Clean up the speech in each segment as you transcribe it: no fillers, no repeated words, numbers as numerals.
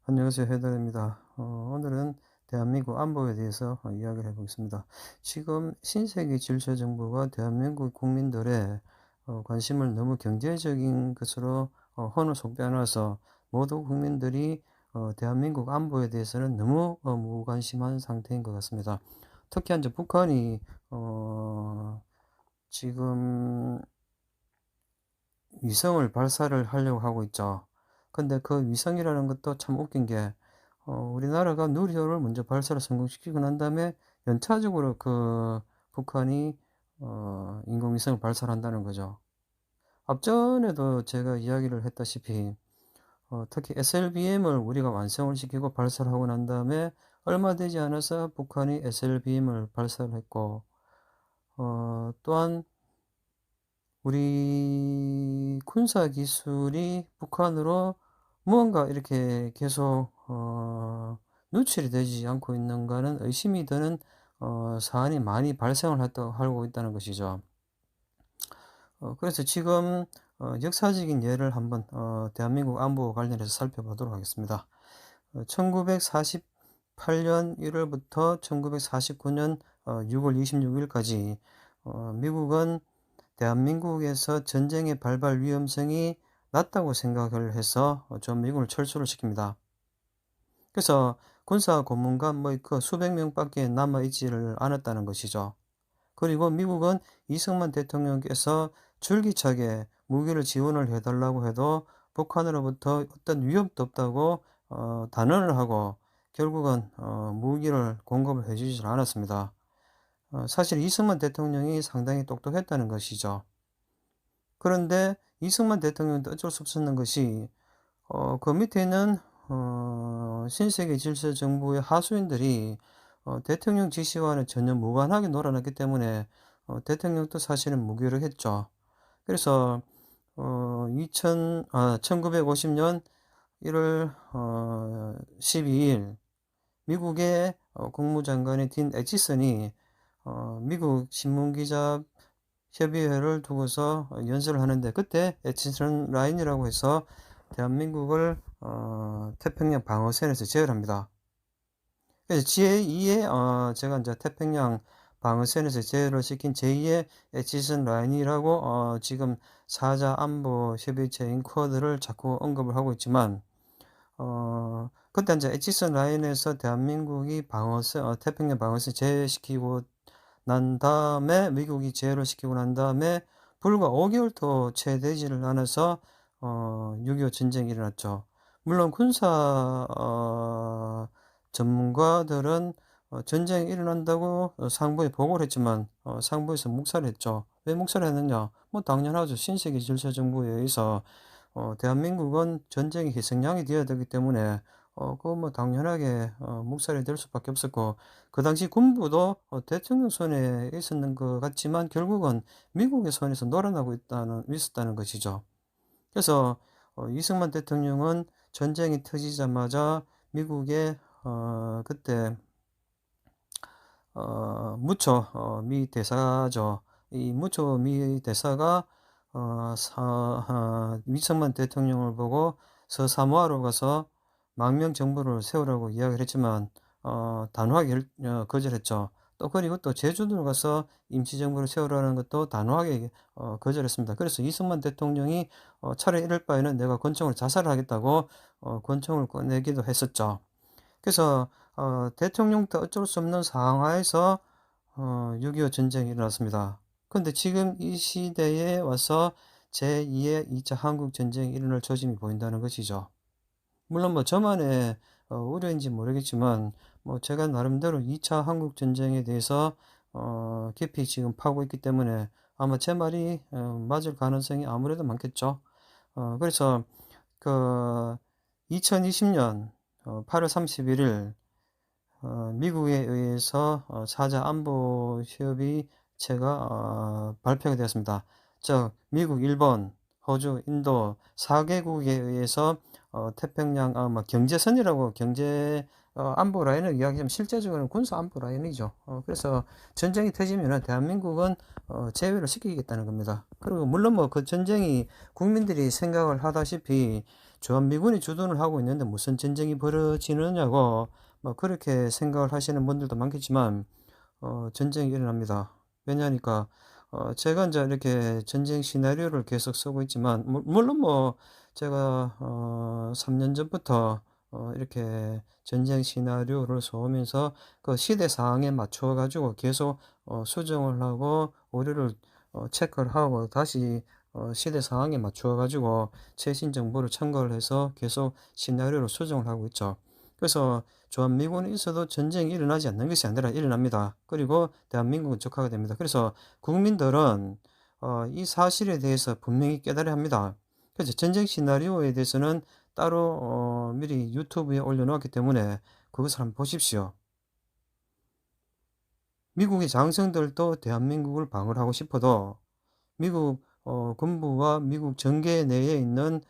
안녕하세요. 해달입니다. 오늘은 대한민국 안보에 대해서 이야기를 해보겠습니다. 지금 신세계 질서 정부가 대한민국 국민들의 관심을 너무 경제적인 것으로 혼을 속 빼놔서 모두 국민들이 대한민국 안보에 대해서는 너무 무관심한 상태인 것 같습니다. 특히 이제 북한이 지금 위성을 발사를 하려고 하고 있죠. 근데 그 위성이라는 것도 참 웃긴 게, 우리나라가 누리호를 먼저 발사를 성공시키고 난 다음에 연차적으로 그 북한이, 인공위성을 발사를 한다는 거죠. 앞전에도 제가 이야기를 했다시피, 특히 SLBM을 우리가 완성을 시키고 발사를 하고 난 다음에 얼마 되지 않아서 북한이 SLBM을 발사를 했고, 또한 우리 군사 기술이 북한으로 무언가 이렇게 계속 누출이 되지 않고 있는가는 의심이 드는 사안이 많이 발생을 하고 있다는 것이죠. 그래서 지금 역사적인 예를 한번 대한민국 안보 관련해서 살펴보도록 하겠습니다. 1948년 1월부터 1949년 6월 26일까지 미국은 대한민국에서 전쟁의 발발 위험성이 낮다고 생각을 해서 전 미국을 철수를 시킵니다. 그래서 군사 고문관 그 수백 명밖에 남아있지를 않았다는 것이죠. 그리고 미국은 이승만 대통령께서 줄기차게 무기를 지원을 해달라고 해도 북한으로부터 어떤 위협도 없다고 단언을 하고 결국은 무기를 공급을 해주지 않았습니다. 사실 이승만 대통령이 상당히 똑똑했다는 것이죠. 그런데 이승만 대통령도 어쩔 수 없었는 것이 그 밑에 있는 신세계 질서 정부의 하수인들이 대통령 지시와는 전혀 무관하게 놀아났기 때문에 대통령도 사실은 무기력했죠. 그래서 1950년 1월 12일 미국의 국무장관인 딘 애치슨이 미국 신문기자 협의회를 두고서 연설을 하는데 그때 애치슨 라인이라고 해서 대한민국을 태평양 방어선에서 제어합니다. 그래서 제2의 제가 이제 태평양 방어선에서 제어를 시킨 제2의 애치슨 라인이라고 지금 사자 안보 협의체인 쿼드를 자꾸 언급을 하고 있지만 그때 이제 애치슨 라인에서 대한민국이 태평양 방어선 제외시키고 난 다음에 미국이 제어를 시키고 난 다음에 불과 5개월도 채 되지를 않아서 6.25 전쟁이 일어났죠. 물론 군사 전문가들은 전쟁이 일어난다고 상부에 보고를 했지만 상부에서 묵살을 했죠. 왜 묵살을 했느냐? 뭐 당연하죠. 신세계 질서 정부에 의해서 대한민국은 전쟁의 희생양이 되어야 되기 때문에 그거 뭐 당연하게 묵살이 될 수밖에 없었고 그 당시 군부도 대통령 손에 있었는 것 같지만 결국은 미국의 손에서 놀아나고 있었다는 것이죠. 그래서 이승만 대통령은 전쟁이 터지자마자 미국의 그때 무초 미 대사죠. 이 무초 미 대사가 이승만 대통령을 보고 서사모아로 가서 망명 정부를 세우라고 이야기를 했지만 단호하게 거절했죠. 또 그리고 또 제주도로 가서 임시정부를 세우라는 것도 단호하게 거절했습니다. 그래서 이승만 대통령이 차라리 이럴 바에는 내가 권총을 자살하겠다고 권총을 꺼내기도 했었죠. 그래서 대통령도 어쩔 수 없는 상황하에서 6.25 전쟁이 일어났습니다. 그런데 지금 이 시대에 와서 제2의 2차 한국 전쟁이 일어날 조짐이 보인다는 것이죠. 물론 뭐 저만의 우려인지 모르겠지만 뭐 제가 나름대로 2차 한국 전쟁에 대해서 깊이 지금 파고 있기 때문에 아마 제 말이 맞을 가능성이 아무래도 많겠죠. 그래서 그 2020년 8월 31일 미국에 의해서 사자 안보 협의체가 발표가 되었습니다. 즉 미국, 일본, 호주, 인도 4개국에 의해서 태평양 뭐 경제선이라고 경제 안보 라인을 이야기하면 실제적으로는 군사 안보 라인이죠. 그래서 전쟁이 터지면 대한민국은 제외를 시키겠다는 겁니다. 그리고 물론 뭐 그 전쟁이 국민들이 생각을 하다시피 주한미군이 주둔을 하고 있는데 무슨 전쟁이 벌어지느냐고 뭐 그렇게 생각을 하시는 분들도 많겠지만 전쟁이 일어납니다. 왜냐하니까 제가 이제 이렇게 전쟁 시나리오를 계속 쓰고 있지만 물론 뭐 제가 3년 전부터 이렇게 전쟁 시나리오를 써오면서 그 시대 상황에 맞춰 가지고 계속 수정을 하고 오류를 체크를 하고 다시 시대 상황에 맞춰 가지고 최신 정보를 참고를 해서 계속 시나리오를 수정을 하고 있죠. 그래서 주한미군이 있어도 전쟁이 일어나지 않는 것이 아니라 일어납니다. 그리고 대한민국은 적화가 됩니다. 그래서 국민들은 이 사실에 대해서 분명히 깨달아야 합니다. 그래서 전쟁 시나리오에 대해서는 따로 미리 유튜브에 올려놓았기 때문에 그것을 한번 보십시오. 미국의 장성들도 대한민국을 방어하고 싶어도 미국 군부와 미국 정계 내에 있는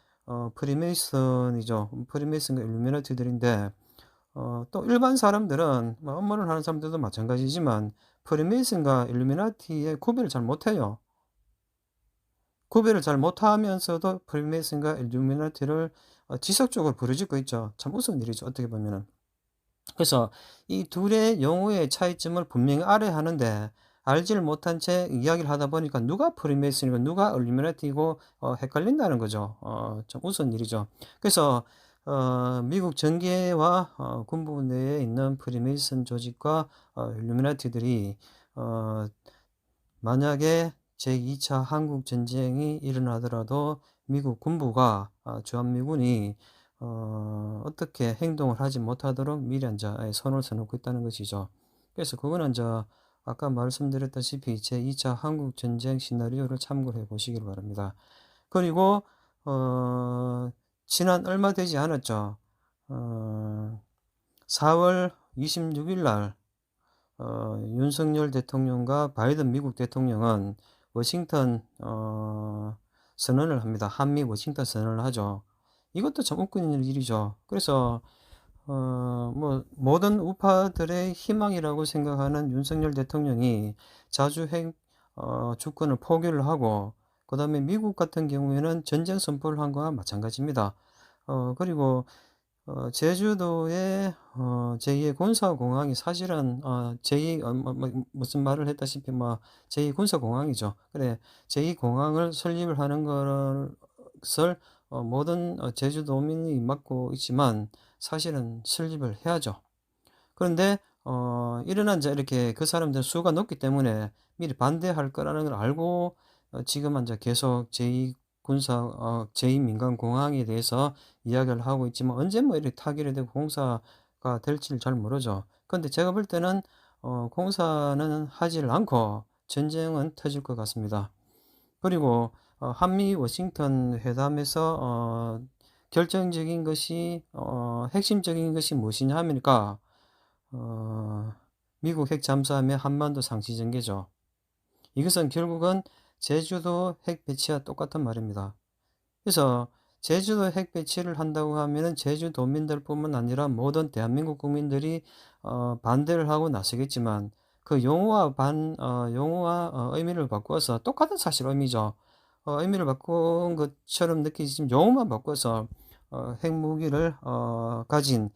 프리메이슨이죠. 프리메이슨과 일루미나티들인데 또 일반 사람들은 뭐 업무를 하는 사람들도 마찬가지지만 프리메이슨과 일루미나티의 구별을 잘 못해요. 구별을 잘 못하면서도 프리메이슨과 일루미나티를 지속적으로 부르짖고 있죠. 참 우스운 일이죠. 어떻게 보면은. 그래서 이 둘의 용어의 차이점을 분명히 알아야 하는데 알지를 못한 채 이야기를 하다 보니까 누가 프리메이슨이고 누가 일루미나티고 헷갈린다는 거죠. 참 우스운 일이죠. 그래서 미국 정계와 군부 내에 있는 프리메이슨 조직과 일루미나티들이 만약에 제2차 한국 전쟁이 일어나더라도 미국 군부가 주한미군이 어떻게 행동을 하지 못하도록 미리 이제 선을 써놓고 있다는 것이죠. 그래서 그거는 이제 아까 말씀드렸다시피 제2차 한국 전쟁 시나리오를 참고해 보시길 바랍니다. 그리고 지난 얼마 되지 않았죠. 4월 26일 날 윤석열 대통령과 바이든 미국 대통령은 워싱턴 선언을 합니다. 한미 워싱턴 선언을 하죠. 이것도 참 웃기는 일이죠. 그래서 뭐 모든 우파들의 희망이라고 생각하는 윤석열 대통령이 자주 핵 주권을 포기를 하고 그다음에 미국 같은 경우에는 전쟁 선포를 한 거와 마찬가지입니다. 그리고 제주도의 제2의 군사공항이 사실은 무슨 말을 했다시피 뭐 제2 군사공항이죠. 그래 제2 공항을 설립을 하는 것을 모든 제주도민이 맡고 있지만 사실은 설립을 해야죠. 그런데 일어난 이제 이렇게 그 사람들 수가 높기 때문에 미리 반대할 거라는 걸 알고 지금 이제 계속 제2 민간 공항에 대해서 이야기를 하고 있지만 언제 뭐 이렇게 타결이 되고 공사가 될지를 잘 모르죠. 근데 제가 볼 때는 공사는 하지를 않고 전쟁은 터질 것 같습니다. 그리고 한미 워싱턴 회담에서 결정적인 것이 핵심적인 것이 무엇이냐 하니까 미국 핵 잠수함의 한반도 상시 전개죠. 이것은 결국은 제주도 핵 배치와 똑같은 말입니다. 그래서 제주도 핵 배치를 한다고 하면은 제주도민들뿐만 아니라 모든 대한민국 국민들이 반대를 하고 나서겠지만 그 용어와 의미를 바꿔서 똑같은 사실 의미죠. 의미를 바꾼 것처럼 느끼지만 용어만 바꿔서 핵무기를 가진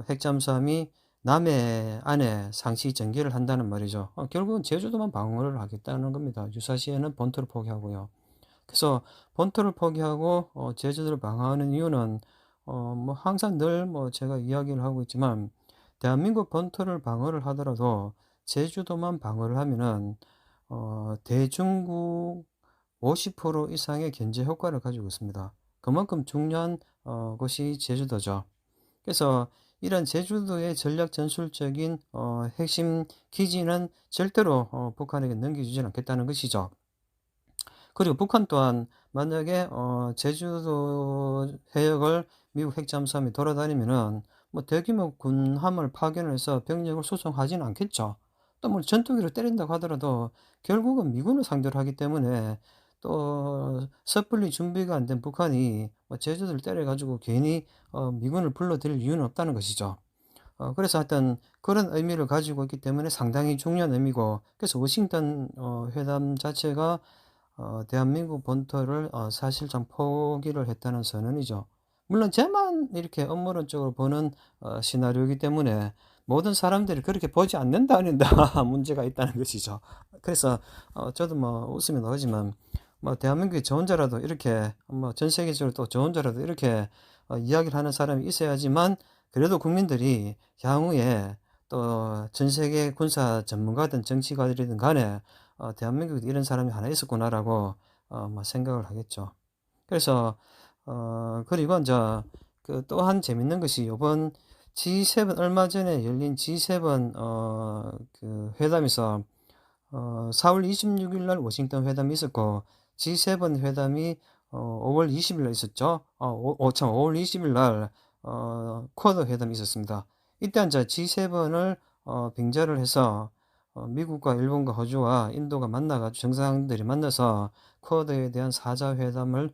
핵잠수함이 남해 안에 상시 전개를 한다는 말이죠. 결국은 제주도만 방어를 하겠다는 겁니다. 유사시에는 본토를 포기하고요. 그래서 본토를 포기하고 제주도를 방어하는 이유는 뭐 항상 늘 뭐 제가 이야기를 하고 있지만 대한민국 본토를 방어를 하더라도 제주도만 방어를 하면은 대중국 50% 이상의 견제 효과를 가지고 있습니다. 그만큼 중요한 것이 제주도죠. 그래서 이런 제주도의 전략 전술적인 핵심 기지는 절대로 북한에게 넘겨주지는 않겠다는 것이죠. 그리고 북한 또한 만약에 제주도 해역을 미국 핵잠수함이 돌아다니면은 뭐 대규모 군함을 파견해서 병력을 수송하지는 않겠죠. 또 뭐 전투기로 때린다고 하더라도 결국은 미군을 상대로 하기 때문에 또 섣불리 준비가 안 된 북한이 뭐 제주도를 때려가지고 괜히 미군을 불러들일 이유는 없다는 것이죠. 그래서 하여튼 그런 의미를 가지고 있기 때문에 상당히 중요한 의미고 그래서 워싱턴 회담 자체가 대한민국 본토를 사실상 포기를 했다는 선언이죠. 물론 쟤만 이렇게 음모론적으로 보는 시나리오이기 때문에 모든 사람들이 그렇게 보지 않는다는 데 문제가 있다는 것이죠. 그래서 저도 뭐 웃음이 나오지만 뭐 대한민국이 저 혼자라도 이렇게 뭐 전 세계적으로 또 저 혼자라도 이렇게 이야기를 하는 사람이 있어야지만 그래도 국민들이 향후에 또 전 세계 군사 전문가든 정치가들이든 간에 대한민국에 이런 사람이 하나 있었구나라고 뭐 생각을 하겠죠. 그래서 그리고 이제 그 또 한 재밌는 것이 요번 G7 얼마 전에 열린 G7 그 회담에서 4월 26일 날 워싱턴 회담이 있었고 G7 회담이 5월 20일 날 있었죠. 참 5월 20일 날 쿼드 회담이 있었습니다. 이때 이제 G7을 빙자를 해서 미국과 일본과 호주와 인도가 만나가지고 정상들이 만나서 쿼드에 대한 사자회담을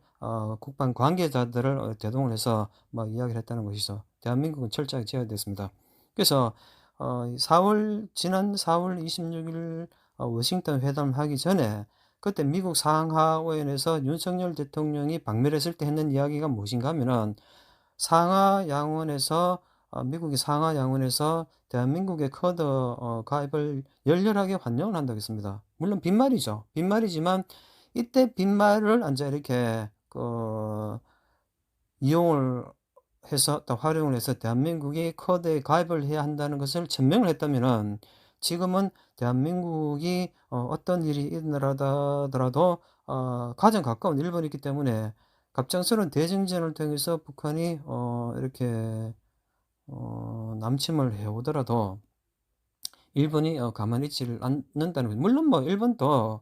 국방 관계자들을 대동을 해서 뭐 이야기를 했다는 것이죠. 대한민국은 철저하게 제어됐습니다. 그래서 지난 4월 26일 워싱턴 회담을 하기 전에 그때 미국 상하원에서 윤석열 대통령이 방문했을 때 했는 이야기가 무엇인가 하면은 상하 양원에서 미국이 상하 양원에서 대한민국의 쿼드 가입을 열렬하게 환영을 한다고 했습니다. 물론 빈말이죠. 빈말이지만 이때 빈말을 이제 이렇게 이용을 해서 또 활용을 해서 대한민국이 쿼드에 가입을 해야 한다는 것을 천명을 했다면은 지금은 대한민국이 어떤 일이 일어나더라도 가장 가까운 일본이 있기 때문에 갑작스러운 대정전을 통해서 북한이 이렇게 남침을 해오더라도 일본이 가만히 있지를 않는다는 거죠. 물론 뭐 일본도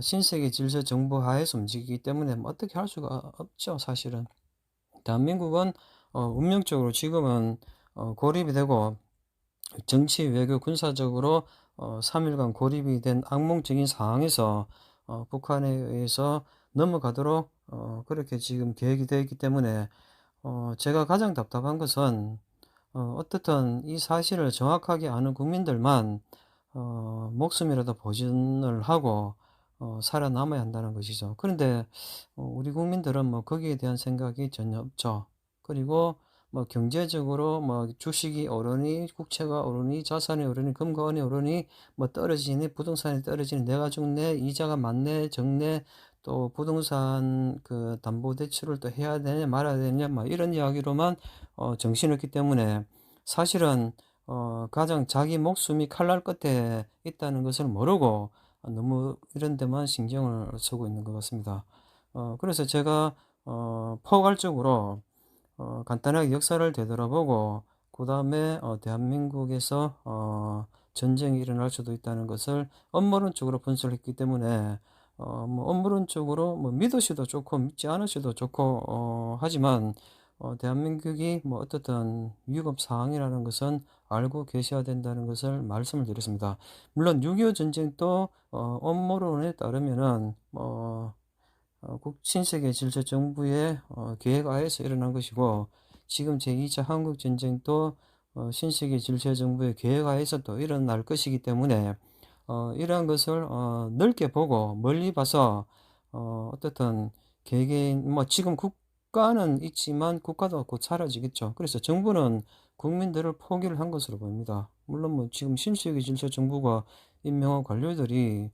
신세계 질서 정부 하에서 움직이기 때문에 뭐 어떻게 할 수가 없죠, 사실은. 대한민국은 운명적으로 지금은 고립이 되고 정치, 외교, 군사적으로 3일간 고립이 된 악몽적인 상황에서 북한에 의해서 넘어가도록 그렇게 지금 계획이 되어 있기 때문에 제가 가장 답답한 것은 어떻든 이 사실을 정확하게 아는 국민들만 목숨이라도 보존을 하고 살아남아야 한다는 것이죠. 그런데 우리 국민들은 뭐 거기에 대한 생각이 전혀 없죠. 그리고 뭐 경제적으로 뭐 주식이 오르니 국채가 오르니 자산이 오르니 금과 은이 오르니 뭐 떨어지니 부동산이 떨어지니 내가 죽네 이자가 많네 적네 또 부동산 그 담보대출을 또 해야 되냐 말아야 되냐 뭐 이런 이야기로만 정신없기 때문에 사실은 가장 자기 목숨이 칼날 끝에 있다는 것을 모르고 너무 이런 데만 신경을 쓰고 있는 것 같습니다. 그래서 제가 포괄적으로 간단하게 역사를 되돌아보고 그 다음에 대한민국에서 전쟁이 일어날 수도 있다는 것을 음모론적으로 분석했기 때문에 뭐 음모론적으로 뭐 믿으셔도 좋고 믿지 않으셔도 좋고 하지만 대한민국이 뭐 어떻든 위급 상황이라는 것은 알고 계셔야 된다는 것을 말씀을 드렸습니다. 물론 6.25 전쟁도 음모론에 따르면은 신세계 질서 정부의 계획하에서 일어난 것이고 지금 제2차 한국전쟁도 신세계 질서 정부의 계획하에서 또 일어날 것이기 때문에 이러한 것을 넓게 보고 멀리 봐서 어떻든 개개인 뭐 지금 국가는 있지만 국가도 곧 사라지겠죠. 그래서 정부는 국민들을 포기를 한 것으로 보입니다. 물론 뭐 지금 신세계 질서 정부가 임명한 관료들이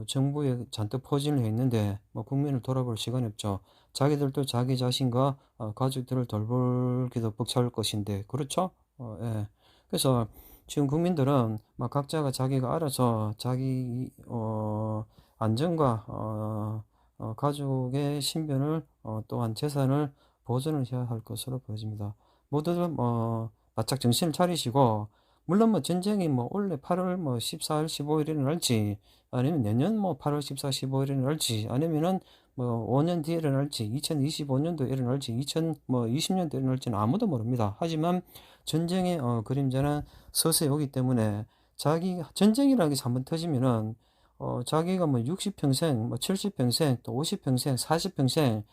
정부에 잔뜩 포진을 해 있는데 뭐 국민을 돌아볼 시간이 없죠. 자기들도 자기 자신과 가족들을 돌보기도 벅찰 것인데 그렇죠? 예. 그래서 지금 국민들은 막 각자가 자기가 알아서 자기 안전과 가족의 신변을 또한 재산을 보존을 해야 할 것으로 보여집니다. 모두들 바짝 정신을 차리시고 물론 뭐 전쟁이 뭐 올해 8월 뭐 14일, 15일 일어날지 아니면 내년 뭐 8월 14, 15일 일어날지 아니면은 뭐 5년 뒤에 일어날지 2025년도 일어날지 2020년도 일어날지는 아무도 모릅니다. 하지만 전쟁의 그림자는 서서히 오기 때문에 전쟁이라는 게 한번 터지면은 자기가 뭐 60평생, 뭐 70평생, 또 50평생, 40평생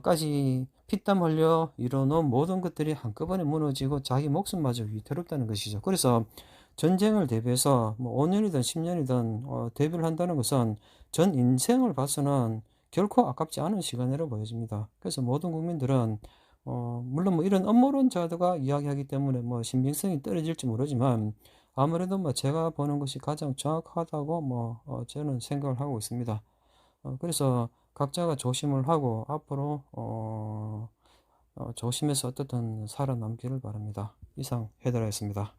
까지 피땀 흘려 이뤄놓은 모든 것들이 한꺼번에 무너지고 자기 목숨마저 위태롭다는 것이죠. 그래서 전쟁을 대비해서 뭐 5년이든 10년이든 대비를 한다는 것은 전 인생을 봐서는 결코 아깝지 않은 시간으로 보여집니다. 그래서 모든 국민들은 물론 뭐 이런 음모론자들과 이야기하기 때문에 뭐 신빙성이 떨어질지 모르지만 아무래도 뭐 제가 보는 것이 가장 정확하다고 뭐 저는 생각을 하고 있습니다. 그래서 각자가 조심을 하고 앞으로 조심해서 어떻든 살아남기를 바랍니다. 이상 해드라였습니다.